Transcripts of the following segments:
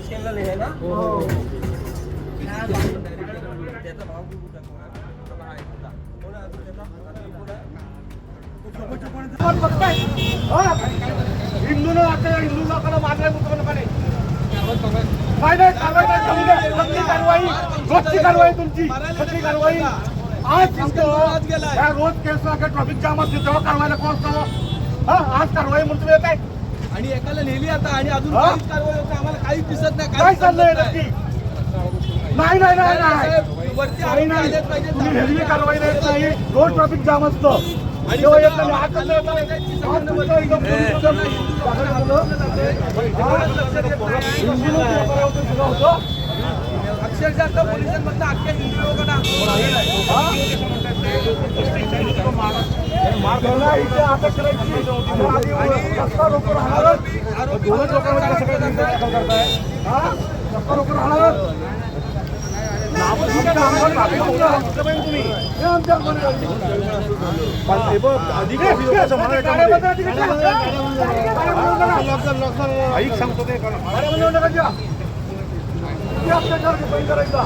हिंदू लोकांना मारलाय मुख्यमंत्र्याने रोजची कारवाई तुमची सगळी कारवाई आज रोज केस ट्रॅफिक जाम असते तेव्हा कारवाईला कोण असतो आज कारवाई म्हणून येत आहे आणि एकाला नेली आता आणि अजून काहीच कारवाई होते आम्हाला काहीच दिसत नाही काय चाललंय नक्की नाही नाही नाही नाही वरती नाही नाही आलेच पाहिजे तुम्ही हेल्दी कारवाई देत नाही रोज ट्रॅफिक जाम असतं आणि तेव्हा येत नाही आज कसं येत नाही अक्षरशः पोलिसांमधनं अख्ख्या हिंदू लोकांना इथे अटक करायची रस्ता रोको राहणार दोनच लोकांमध्ये कसं काय करताय रस्ता रोको राहणार ऐक सांगतो ते करायचा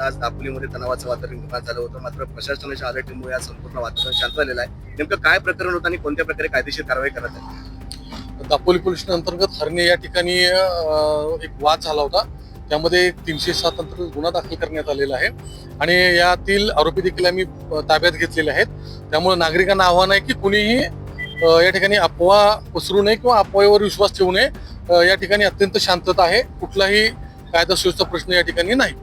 आज दापोलीमध्ये तणावाचं वातावरण निर्माण झालं होतं मात्र प्रशासनाच्या अलर्टमुळे आज संपूर्ण वातावरण शांत झालेलं आहे नेमकं काय प्रकरण होतं आणि कोणत्या प्रकारे कायदेशीर कारवाई करत आहे दापोली पोलीस स्टेशन अंतर्गत हरणे या ठिकाणी एक वाद झाला होता त्यामध्ये 307 अंतर्गत गुन्हा दाखल करण्यात आलेला आहे आणि यातील आरोपी देखील आम्ही ताब्यात घेतलेले आहेत त्यामुळे नागरिकांना आव्हान आहे की कुणीही या ठिकाणी अफवा पसरू नये किंवा अफवावर विश्वास ठेवू नये या ठिकाणी अत्यंत शांतता आहे कुठलाही कायदा सुव्यवस्था प्रश्न या ठिकाणी नाही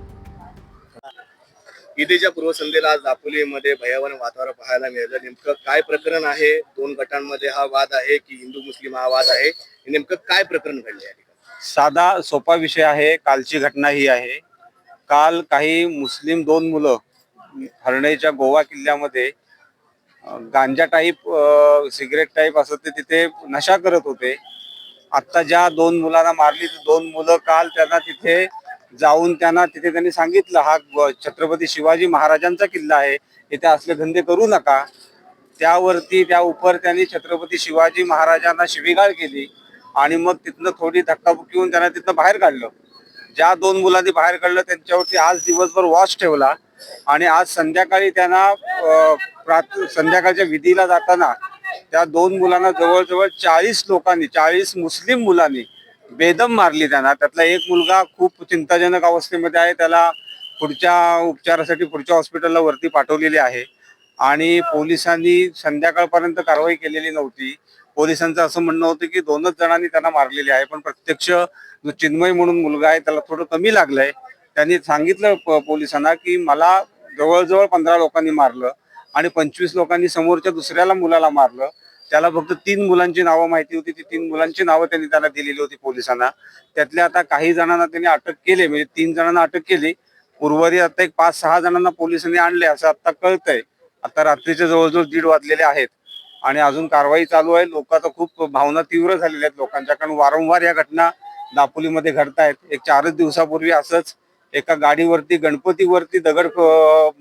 ईदच्या पूर्वसंध्येला आज दापोलीमध्ये भयावह वातावरण पाहायला मिळालं नेमकं काय प्रकरण आहे दोन गटांमध्ये हा वाद आहे की हिंदू मुस्लिम हा वाद आहे नेमकं काय प्रकरण घडले आहे साधा सोपा विषय आहे कालची घटना ही आहे काल काही मुस्लिम दोन मुलं हरणेच्या गोवा किल्ल्यामध्ये गांजा टाईप सिगरेट टाईप असं ते तिथे नशा करत होते आता ज्या दोन मुलांना मारली ते दोन मुलं काल त्यांना तिथे जाऊन त्यांनी सांगितलं हा छत्रपती शिवाजी महाराजांचा किल्ला आहे इथे असले धंदे करू नका त्यावरती त्या उपर त्यांनी छत्रपती शिवाजी महाराजांना शिवीगाळ केली आणि मग तिथनं थोडी धक्काबुक्की होऊन त्यांना तिथनं बाहेर काढलं ज्या दोन मुलांनी बाहेर काढलं त्यांच्यावरती आज दिवसभर वॉच ठेवला आणि आज संध्याकाळी त्यांना संध्याकाळच्या विधीला जाताना त्या दोन मुलांना जवळजवळ 40 मुस्लिम मुलांनी बेदम मारली त्यांना त्यातला एक मुलगा खूप चिंताजनक अवस्थेमध्ये आहे त्याला पुढच्या उपचारासाठी पुढच्या हॉस्पिटलला वरती पाठवलेले आहे आणि पोलिसांनी संध्याकाळपर्यंत कारवाई केलेली नव्हती पोलिसांचं असं म्हणणं होतं की दोनच जणांनी त्यांना मारलेले आहे पण प्रत्यक्ष जो चिन्मय म्हणून मुलगा आहे त्याला थोडं कमी लागलंय त्यांनी सांगितलं पोलिसांना की मला जवळजवळ 15 लोकांनी मारलं आणि 25 लोकांनी समोरच्या दुसऱ्याला मुलाला मारलं त्याला फक्त 3 मुलांची नावं माहिती होती. ती 3 मुलांची नावं त्यांनी त्याला दिलेली होती पोलिसांना. त्यातल्या आता काही जणांना त्यांनी अटक केली, म्हणजे 3 जणांना अटक केली. उर्वरित आता एक 5-6 जणांना पोलिसांनी आणले असं आता कळतंय. आता रात्रीचे जवळजवळ 1:30 वाजलेले आहेत आणि अजून कारवाई चालू आहे. लोकांचा खूप भावना तीव्र झालेल्या आहेत लोकांच्या, कारण वारंवार या घटना दापोलीमध्ये घडतायत. एक 4 दिवसापूर्वी असंच एका गाडीवरती गणपतीवरती दगड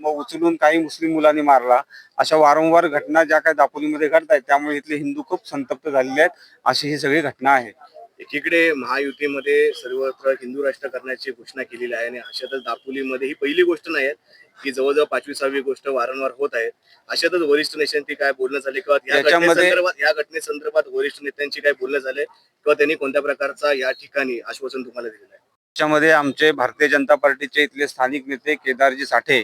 उचलून काही मुस्लिम मुलांनी मारला. अशा वारंवार घटना ज्या काही दापोलीमध्ये घडतायत, त्यामुळे इथले हिंदू खूप संतप्त झालेले आहेत. अशी ही सगळी घटना आहे. एकीकडे महायुतीमध्ये सर्वत्र हिंदू राष्ट्र करण्याची घोषणा केलेली आहे आणि अशातच दापोलीमध्ये ही पहिली गोष्ट नाही आहे की जवळजवळ 5वी-6वी गोष्ट वारंवार होत आहे. अशातच वरिष्ठ नेत्यांची काय बोलणं झाले किंवा या घटनेसंदर्भात वरिष्ठ नेत्यांची काय बोलणं झाले किंवा त्यांनी कोणत्या प्रकारचा या ठिकाणी आश्वासन तुम्हाला दिलेलं आहे? त्याच्यामध्ये आमचे भारतीय जनता पार्टीचे इथले स्थानिक नेते केदारजी साठे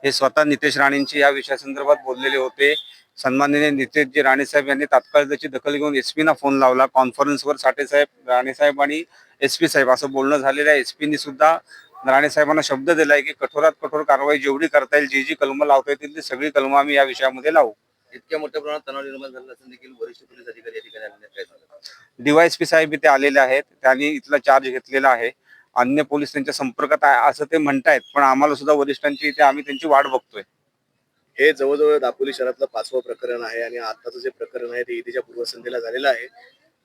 हे स्वतः नितेश राणेंची या विषयासंदर्भात बोललेले होते. सन्माननीय नितेशजी राणे साहेब यांनी तात्काळ त्याची दखल घेऊन एसपीना फोन लावला. कॉन्फरन्सवर साठे साहेब, राणे साहेब आणि एसपी साहेब असं बोलणं झालेलं आहे. एसपीनी सुद्धा राणे साहेबांना शब्द दिलाय की कठोरात कठोर कारवाई जेवढी करता येईल, जी कलमं लावता येतील ती सगळी कलमं आम्ही या विषयामध्ये लावू. इतक्या मोठ्या प्रमाणात तणाव निर्माण झाला असून देखील वरिष्ठ पोलीस अधिकारी या ठिकाणी आलेले काय सांगतात? डीवायएसपी साहेब इथे आलेले आहेत. त्यांनी इथला चार्ज घेतलेला आहे. अन्य पोलीस त्यांच्या संपर्कात आहे असं ते म्हणतायत, पण आम्हाला सुद्धा वरिष्ठांची इथे आम्ही त्यांची वाट बघतोय. हे जवळजवळ दापोली शहरातलं 5वं प्रकरण आहे आणि आताचं जे प्रकरण आहे ते ईदच्या पूर्वसंध्येला झालेलं आहे.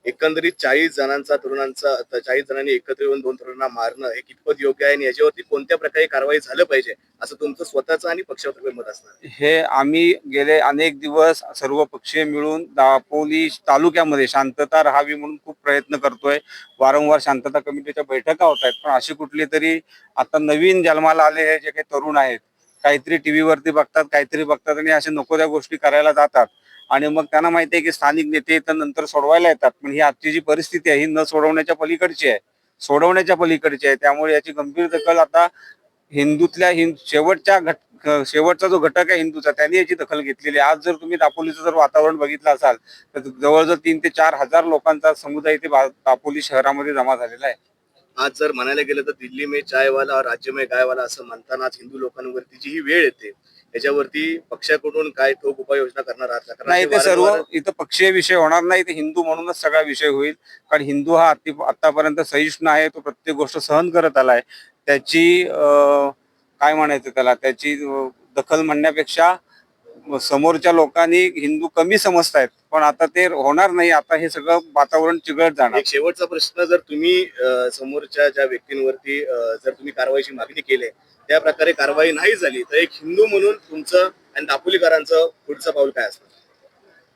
एकंदरीत 40 जणांनी एकत्र येऊन 2 तरुणांना मारणं हे कितपत योग्य आहे आणि याच्यावरती कोणत्या प्रकारे कारवाई झालं पाहिजे असं तुमचं स्वतःचं आणि पक्षातर्फे मत असणार? हे आम्ही गेले अनेक दिवस सर्व पक्षीय मिळून दापोली तालुक्यामध्ये शांतता राहावी म्हणून खूप प्रयत्न करतोय. वारंवार शांतता कमिटीच्या बैठका होत आहेत, पण अशी कुठली तरी आता नवीन जन्माला आलेले जे काही तरुण आहेत, काहीतरी टीव्हीवरती बघतात, काहीतरी बघतात आणि अशा नको त्या गोष्टी करायला जातात आणि मग त्यांना माहिती आहे की स्थानिक नेते तर नंतर सोडवायला येतात. पण ही आजची जी परिस्थिती आहे ही न सोडवण्याच्या पलीकडची आहे, त्यामुळे याची गंभीर दखल आता हिंदूतल्या शेवटचा जो घटक आहे हिंदूचा, त्यांनी याची दखल घेतलेली आहे. आज जर तुम्ही दापोलीचं जर वातावरण बघितलं असाल तर जवळजवळ 3 ते 4 हजार लोकांचा समुदाय इथे दापोली शहरामध्ये जमा झालेला आहे. आज जर म्हणायला गेलं तर दिल्ली में चाय वाला और राज्य में गाय वाला असं म्हणतानाच हिंदू लोकांवरती जी ही वेळ येते याच्यावरती पक्षाकडून काय ठोक उपाययोजना करणार आहात? नाही, ते सर्व इथं पक्षीय विषय होणार नाही, ते हिंदू म्हणूनच सगळा विषय होईल. कारण हिंदू हा आतापर्यंत सहिष्णू आहे, तो प्रत्येक गोष्ट सहन करत आलाय. त्याची काय म्हणायचं त्याला, त्याची दखल म्हणण्यापेक्षा समोरच्या लोकांनी हिंदू कमी समजतायत, पण आता ते होणार नाही. आता हे सगळं वातावरण चिघळत जाणार. एक शेवटचा प्रश्न, जर तुम्ही समोरच्या ज्या व्यक्तींवरती जर तुम्ही कारवाईची मागणी केली त्या प्रकारे कारवाई नाही झाली तर एक हिंदू म्हणून तुमचं आणि दापोलीकरांचं पुढचं पाऊल काय असणार?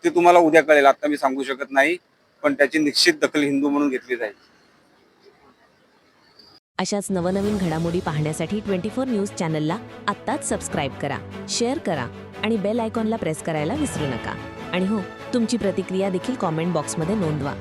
ते तुम्हाला उद्या कळेल, आता मी सांगू शकत नाही, पण त्याची निश्चित दखल हिंदू म्हणून घेतली जाईल. अशाच नवनवीन घडामोडी पाहण्यासाठी 24 न्यूज चॅनलला आत्ताच सबस्क्राईब करा, शेअर करा आणि बेल आयकॉनला प्रेस करायला विसरू नका. आणि हो, तुमची प्रतिक्रिया देखील कॉमेंट बॉक्समध्ये नोंदवा.